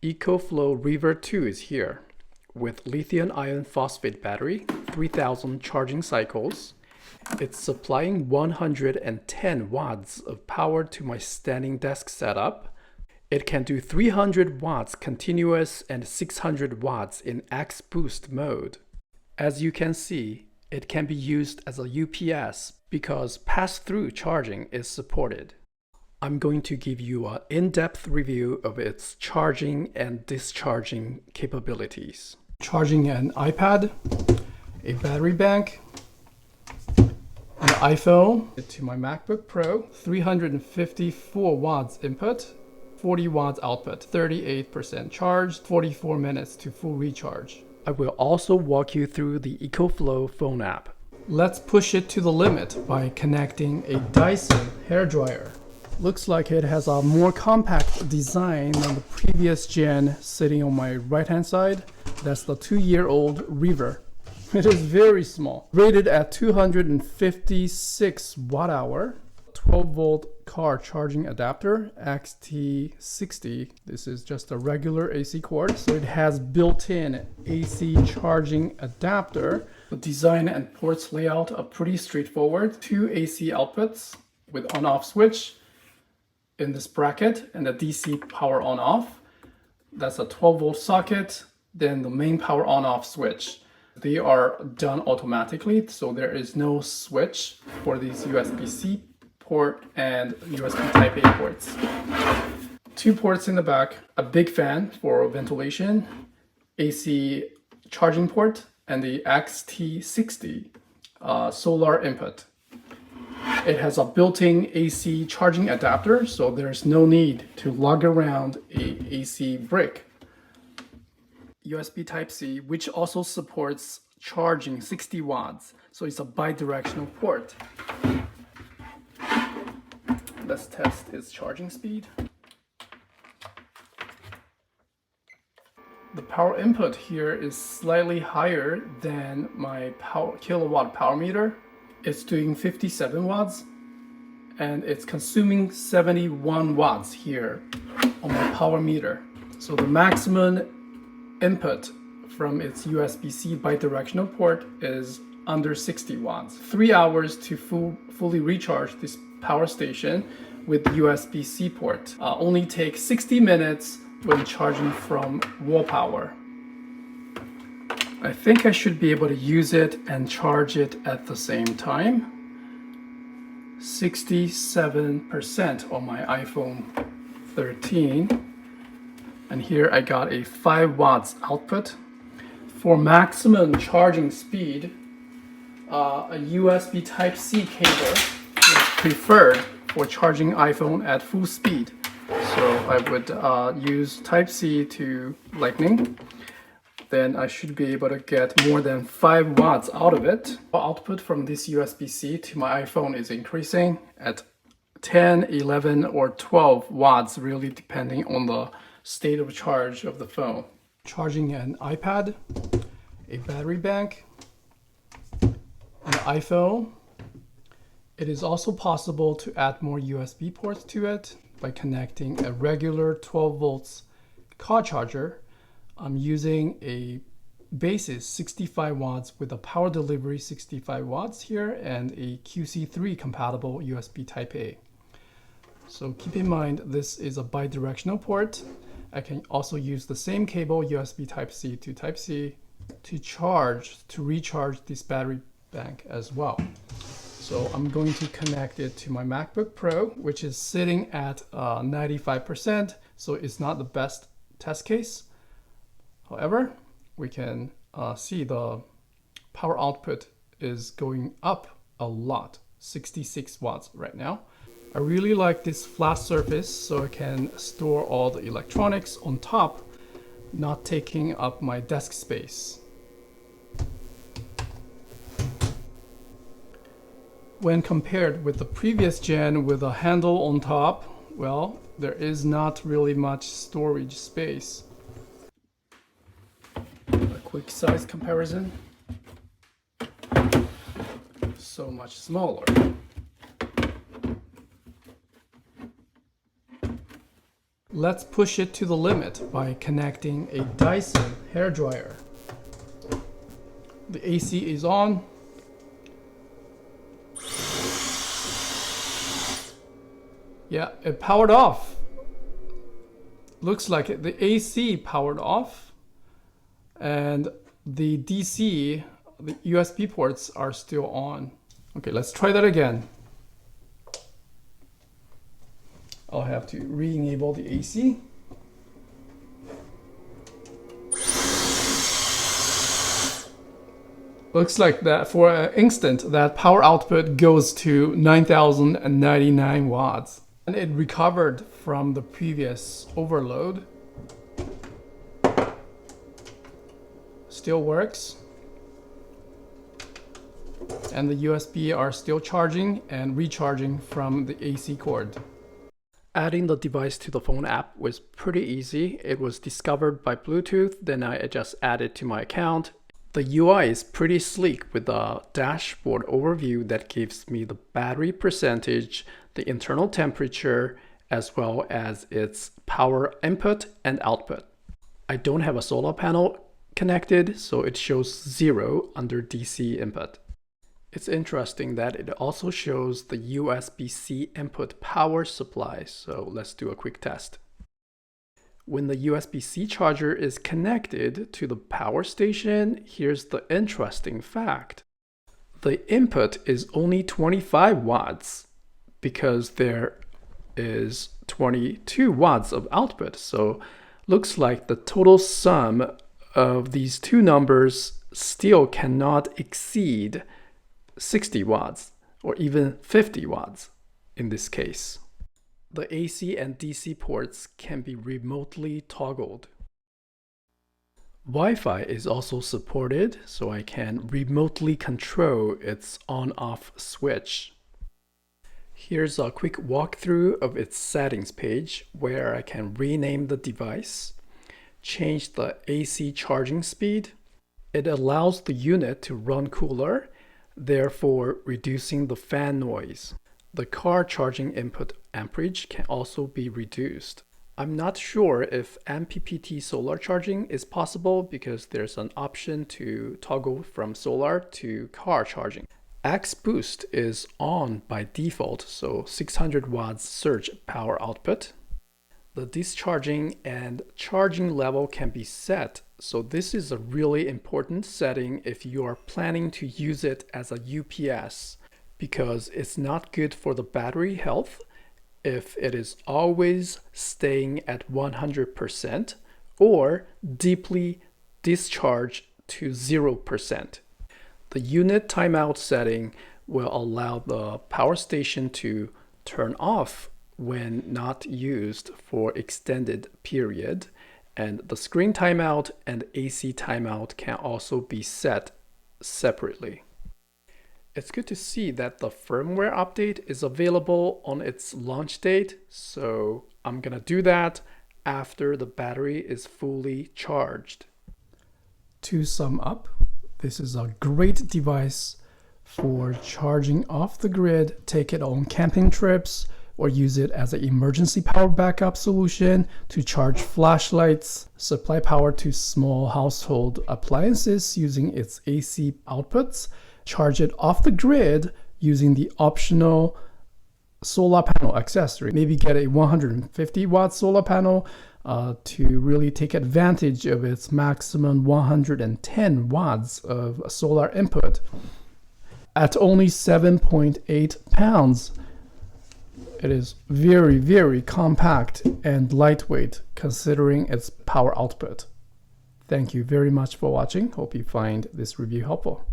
EcoFlow Reaver 2 is here with lithium iron phosphate battery, 3000 charging cycles. It's supplying 110 watts of power to my standing desk setup. It can do 300 watts continuous and 600 watts in X boost mode. As you can see, it can be used as a UPS because pass-through charging is supported. I'm going to give you an in-depth review of its charging and discharging capabilities. Charging an iPad, a battery bank, an iPhone to my MacBook Pro, 354 watts input, 40 watts output, 38% charged, 44 minutes to full recharge. I will also walk you through the EcoFlow phone app. Let's push it to the limit by connecting a Dyson hairdryer. Looks like it has a more compact design than the previous gen sitting on my right hand side. That's the 2-year-old Reaver. It is very small. Rated at 256 watt hour, 12 volt car charging adapter, XT60. This is just a regular AC cord. So it has built-in AC charging adapter. The design and ports layout are pretty straightforward. 2 AC outputs with on-off switch in this bracket and a DC power on-off. That's a 12 volt socket. Then the main power on-off switch. They are done automatically, so there is no switch for these USB-C port and USB Type-A ports. 2 ports in the back, a big fan for ventilation, AC charging port, and the XT60 solar input. It has a built-in AC charging adapter, so there's no need to lug around a AC brick. USB Type-C, which also supports charging 60 watts, so it's a bi-directional port. Let's test its charging speed. The power input here is slightly higher than my kilowatt power meter. It's doing 57 watts and it's consuming 71 watts here on my power meter. So the maximum input from its USB-C bidirectional port is under 60 watts. 3 hours to fully recharge this power station with USB-C port. Only takes 60 minutes when charging from wall power. I think I should be able to use it and charge it at the same time. 67% on my iPhone 13. And here I got a 5 watts output. For maximum charging speed, a USB Type-C cable is preferred for charging iPhone at full speed. So I would use Type-C to Lightning. Then I should be able to get more than 5 watts out of it. The output from this USB-C to my iPhone is increasing at 10, 11, or 12 watts, really depending on the state of charge of the phone. Charging an iPad, a battery bank, an iPhone. It is also possible to add more USB ports to it by connecting a regular 12 volts car charger. I'm using a basis 65 watts with a power delivery 65 watts here and a QC3 compatible USB Type-A. So keep in mind this is a bi-directional port. I can also use the same cable USB Type-C to Type-C to recharge this battery bank as well. So I'm going to connect it to my MacBook Pro, which is sitting at 95%, so it's not the best test case. However, we can see the power output is going up a lot, 66 watts right now. I really like this flat surface so I can store all the electronics on top, not taking up my desk space. When compared with the previous gen with a handle on top, well, there is not really much storage space. A quick size comparison. So much smaller. Let's push it to the limit by connecting a Dyson hairdryer. The AC is on. Yeah, it powered off. Looks like it. The AC powered off, and the DC, the USB ports are still on. Okay, let's try that again. I'll have to re-enable the AC. Looks like that for an instant that power output goes to 9,099 watts. And it recovered from the previous overload. Still works. And the USB are still charging and recharging from the AC cord. Adding the device to the phone app was pretty easy. It was discovered by Bluetooth, then I just added to my account. The UI is pretty sleek with a dashboard overview that gives me the battery percentage, the internal temperature, as well as its power input and output. I don't have a solar panel connected, so it shows 0 under DC input. It's interesting that it also shows the USB-C input power supply, so let's do a quick test. When the USB-C charger is connected to the power station, here's the interesting fact. The input is only 25 watts because there is 22 watts of output. So looks like the total sum of these two numbers still cannot exceed 60 watts or even 50 watts in this case. The AC and DC ports can be remotely toggled. Wi-Fi is also supported, so I can remotely control its on-off switch. Here's a quick walkthrough of its settings page where I can rename the device, change the AC charging speed. It allows the unit to run cooler, therefore reducing the fan noise. The car charging input amperage can also be reduced. I'm not sure if MPPT solar charging is possible because there's an option to toggle from solar to car charging. X Boost is on by default, so 600 watts surge power output. The discharging and charging level can be set, so this is a really important setting if you are planning to use it as a UPS, because it's not good for the battery health if it is always staying at 100% or deeply discharged to 0%. The unit timeout setting will allow the power station to turn off when not used for extended period, and the screen timeout and AC timeout can also be set separately. It's good to see that the firmware update is available on its launch date, so I'm gonna do that after the battery is fully charged. To sum up, this is a great device for charging off the grid, take it on camping trips, or use it as an emergency power backup solution to charge flashlights, supply power to small household appliances using its AC outputs, charge it off the grid using the optional solar panel accessory. Maybe get a 150 watt solar panel to really take advantage of its maximum 110 watts of solar input. At only 7.8 pounds, it is very, very compact and lightweight considering its power output. Thank you very much for watching. Hope you find this review helpful.